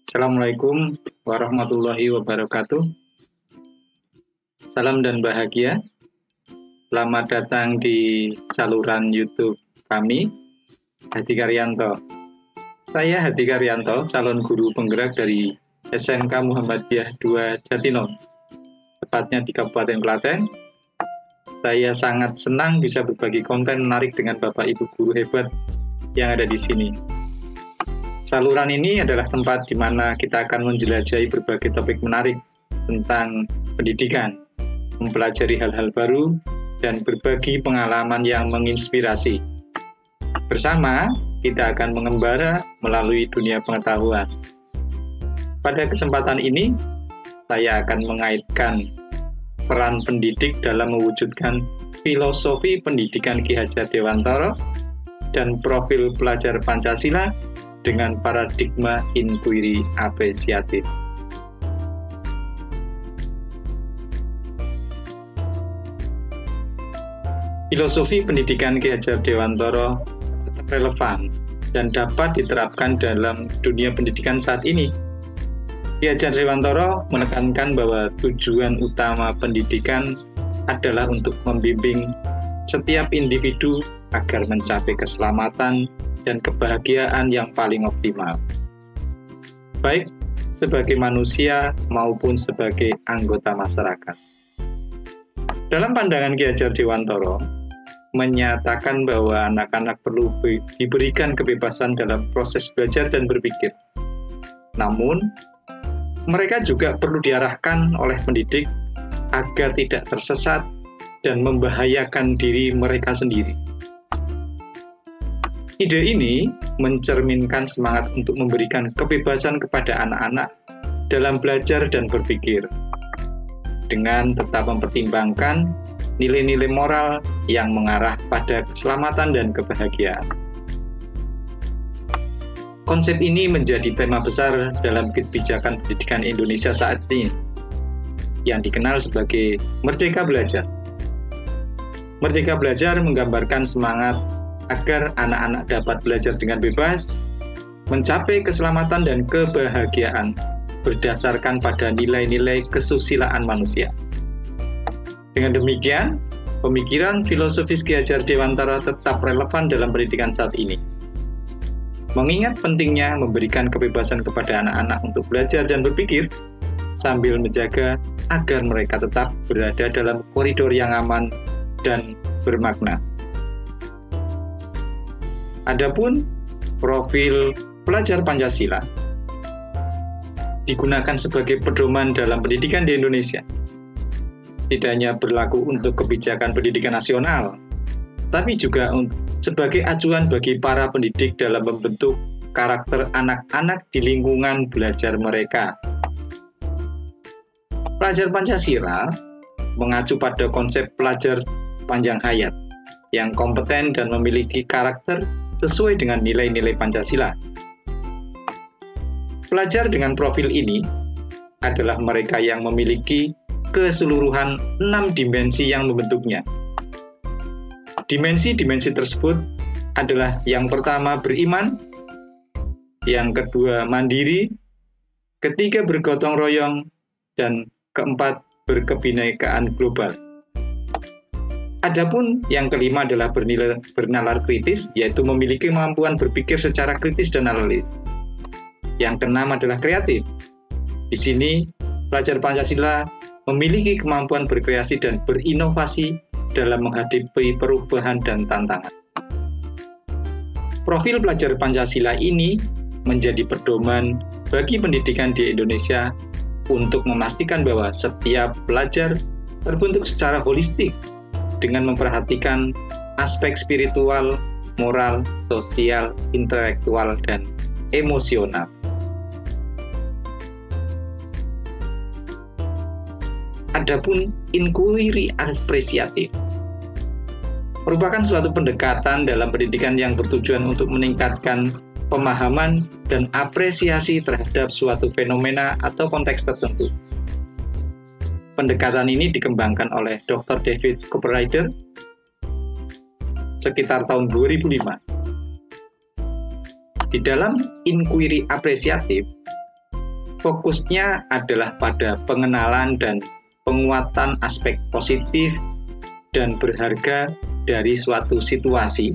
Assalamualaikum warahmatullahi wabarakatuh. Salam dan bahagia. Selamat datang di saluran YouTube kami, Hadi Karyanto. Saya Hadi Karyanto, calon guru penggerak dari SMK Muhammadiyah 2 Jatinong, tepatnya di Kabupaten Klaten. Saya sangat senang bisa berbagi konten menarik dengan Bapak Ibu guru hebat yang ada di sini. Saluran ini adalah tempat di mana kita akan menjelajahi berbagai topik menarik tentang pendidikan, mempelajari hal-hal baru, dan berbagi pengalaman yang menginspirasi. Bersama, kita akan mengembara melalui dunia pengetahuan. Pada kesempatan ini, saya akan mengaitkan peran pendidik dalam mewujudkan filosofi pendidikan Ki Hajar Dewantara dan profil pelajar Pancasila dengan paradigma inquiry apresiatif. Filosofi pendidikan Ki Hajar Dewantara tetap relevan dan dapat diterapkan dalam dunia pendidikan saat ini. Ki Hajar Dewantara menekankan bahwa tujuan utama pendidikan adalah untuk membimbing setiap individu agar mencapai keselamatan dan kebahagiaan yang paling optimal, baik sebagai manusia maupun sebagai anggota masyarakat. Dalam pandangan Ki Hajar Dewantara, menyatakan bahwa anak-anak perlu diberikan kebebasan dalam proses belajar dan berpikir. Namun, mereka juga perlu diarahkan oleh pendidik agar tidak tersesat dan membahayakan diri mereka sendiri. Ide ini mencerminkan semangat untuk memberikan kebebasan kepada anak-anak dalam belajar dan berpikir, dengan tetap mempertimbangkan nilai-nilai moral yang mengarah pada keselamatan dan kebahagiaan. Konsep ini menjadi tema besar dalam kebijakan pendidikan Indonesia saat ini, yang dikenal sebagai Merdeka Belajar. Merdeka Belajar menggambarkan semangat agar anak-anak dapat belajar dengan bebas, mencapai keselamatan dan kebahagiaan berdasarkan pada nilai-nilai kesusilaan manusia. Dengan demikian, pemikiran filosofis Ki Hajar Dewantara tetap relevan dalam pendidikan saat ini. Mengingat pentingnya memberikan kebebasan kepada anak-anak untuk belajar dan berpikir, sambil menjaga agar mereka tetap berada dalam koridor yang aman dan bermakna. Adapun profil pelajar Pancasila digunakan sebagai pedoman dalam pendidikan di Indonesia. Tidak hanya berlaku untuk kebijakan pendidikan nasional, tapi juga sebagai acuan bagi para pendidik dalam membentuk karakter anak-anak di lingkungan belajar mereka. Pelajar Pancasila mengacu pada konsep pelajar sepanjang hayat yang kompeten dan memiliki karakter sesuai dengan nilai-nilai Pancasila. Pelajar dengan profil ini adalah mereka yang memiliki keseluruhan 6 dimensi yang membentuknya. Dimensi-dimensi tersebut adalah yang pertama beriman, yang kedua mandiri, ketiga bergotong royong, dan keempat berkebinekaan global. Adapun yang kelima adalah bernalar kritis, yaitu memiliki kemampuan berpikir secara kritis dan analitis. Yang keenam adalah kreatif. Di sini, pelajar Pancasila memiliki kemampuan berkreasi dan berinovasi dalam menghadapi perubahan dan tantangan. Profil pelajar Pancasila ini menjadi pedoman bagi pendidikan di Indonesia untuk memastikan bahwa setiap pelajar terbentuk secara holistik dengan memperhatikan aspek spiritual, moral, sosial, intelektual, dan emosional. Adapun inquiry apresiatif merupakan suatu pendekatan dalam pendidikan yang bertujuan untuk meningkatkan pemahaman dan apresiasi terhadap suatu fenomena atau konteks tertentu. Pendekatan ini dikembangkan oleh Dr. David Copperrider sekitar tahun 2005. Di dalam inquiry apresiatif, fokusnya adalah pada pengenalan dan penguatan aspek positif dan berharga dari suatu situasi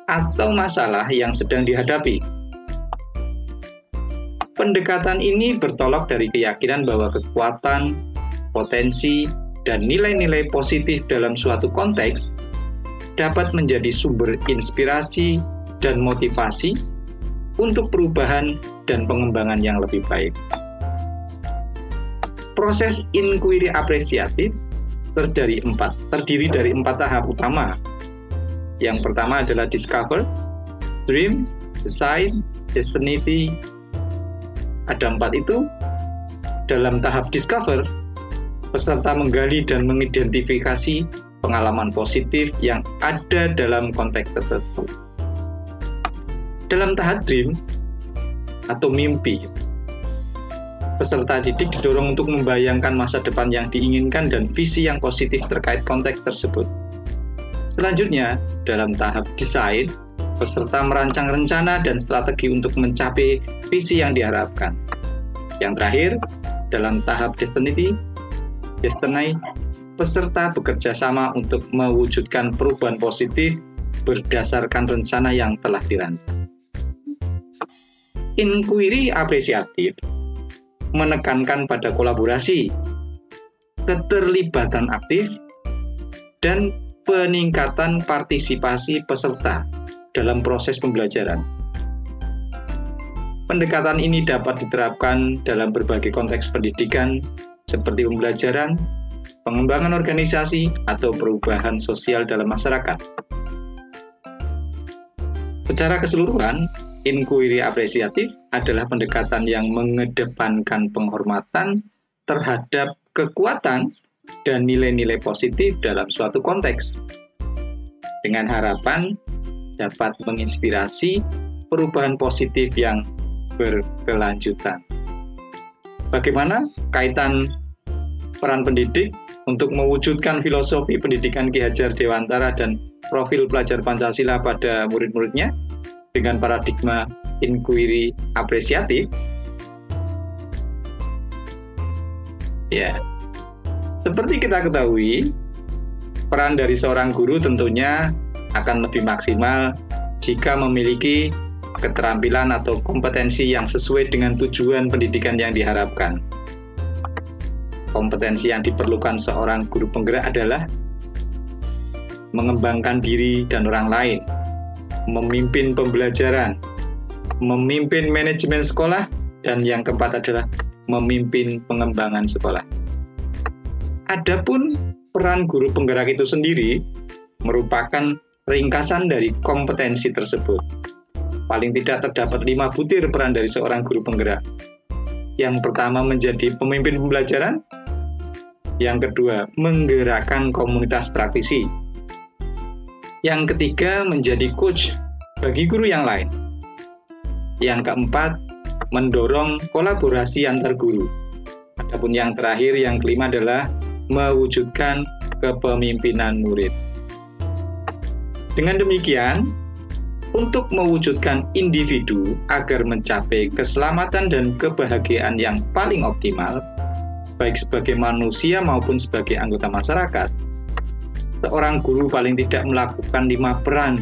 atau masalah yang sedang dihadapi. Pendekatan ini bertolak dari keyakinan bahwa kekuatan, potensi, dan nilai-nilai positif dalam suatu konteks dapat menjadi sumber inspirasi dan motivasi untuk perubahan dan pengembangan yang lebih baik. Proses inquiry apresiatif terdiri dari empat tahap utama. Yang pertama adalah discover, dream, decide, destiny. Ada 4 itu. Dalam tahap discover, peserta menggali dan mengidentifikasi pengalaman positif yang ada dalam konteks tersebut. Dalam tahap dream atau mimpi, peserta didik didorong untuk membayangkan masa depan yang diinginkan dan visi yang positif terkait konteks tersebut. Selanjutnya, dalam tahap decide, peserta merancang rencana dan strategi untuk mencapai visi yang diharapkan. Yang terakhir, dalam tahap destiny, peserta bekerja sama untuk mewujudkan perubahan positif berdasarkan rencana yang telah dirancang. Inquiry apresiatif menekankan pada kolaborasi, keterlibatan aktif, dan peningkatan partisipasi peserta dalam proses pembelajaran. Pendekatan ini dapat diterapkan dalam berbagai konteks pendidikan seperti pembelajaran, pengembangan organisasi, atau perubahan sosial dalam masyarakat. Secara keseluruhan, inquiry apresiatif adalah pendekatan yang mengedepankan penghormatan terhadap kekuatan dan nilai-nilai positif dalam suatu konteks, dengan harapan dapat menginspirasi perubahan positif yang berkelanjutan. Bagaimana kaitan peran pendidik untuk mewujudkan filosofi pendidikan Ki Hajar Dewantara dan profil pelajar Pancasila pada murid-muridnya dengan paradigma inquiry apresiatif? Ya, seperti kita ketahui, peran dari seorang guru tentunya akan lebih maksimal jika memiliki keterampilan atau kompetensi yang sesuai dengan tujuan pendidikan yang diharapkan. Kompetensi yang diperlukan seorang guru penggerak adalah mengembangkan diri dan orang lain, memimpin pembelajaran, memimpin manajemen sekolah, dan yang keempat adalah memimpin pengembangan sekolah. Adapun peran guru penggerak itu sendiri merupakan ringkasan dari kompetensi tersebut. Paling tidak terdapat 5 butir peran dari seorang guru penggerak. Yang pertama menjadi pemimpin pembelajaran, yang kedua menggerakkan komunitas praktisi, yang ketiga menjadi coach bagi guru yang lain, yang keempat mendorong kolaborasi antar guru. Adapun yang terakhir, yang kelima adalah mewujudkan kepemimpinan murid. Dengan demikian, untuk mewujudkan individu agar mencapai keselamatan dan kebahagiaan yang paling optimal, baik sebagai manusia maupun sebagai anggota masyarakat, seorang guru paling tidak melakukan 5 peran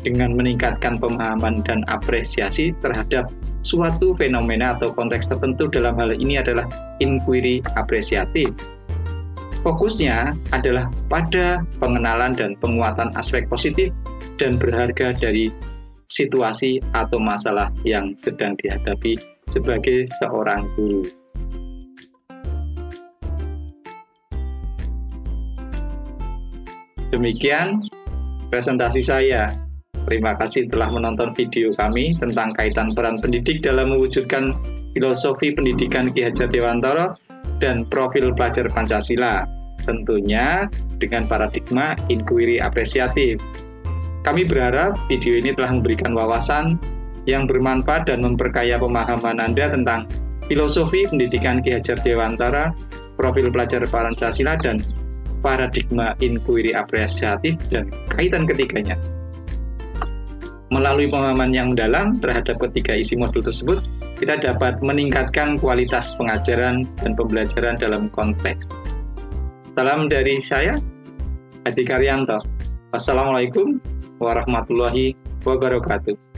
dengan meningkatkan pemahaman dan apresiasi terhadap suatu fenomena atau konteks tertentu. Dalam hal ini adalah inquiry apresiatif. Fokusnya adalah pada pengenalan dan penguatan aspek positif dan berharga dari situasi atau masalah yang sedang dihadapi sebagai seorang guru. Demikian presentasi saya. Terima kasih telah menonton video kami tentang kaitan peran pendidik dalam mewujudkan filosofi pendidikan Ki Hajar Dewantara dan profil pelajar Pancasila, tentunya dengan paradigma inquiry apresiatif. Kami berharap video ini telah memberikan wawasan yang bermanfaat dan memperkaya pemahaman Anda tentang filosofi pendidikan Ki Hajar Dewantara, profil pelajar Pancasila, dan paradigma inquiry apresiatif dan kaitan ketiganya. Melalui pemahaman yang mendalam terhadap ketiga isi modul tersebut, kita dapat meningkatkan kualitas pengajaran dan pembelajaran dalam konteks. Salam dari saya, Hadi Karyanto. Wassalamualaikum warahmatullahi wabarakatuh.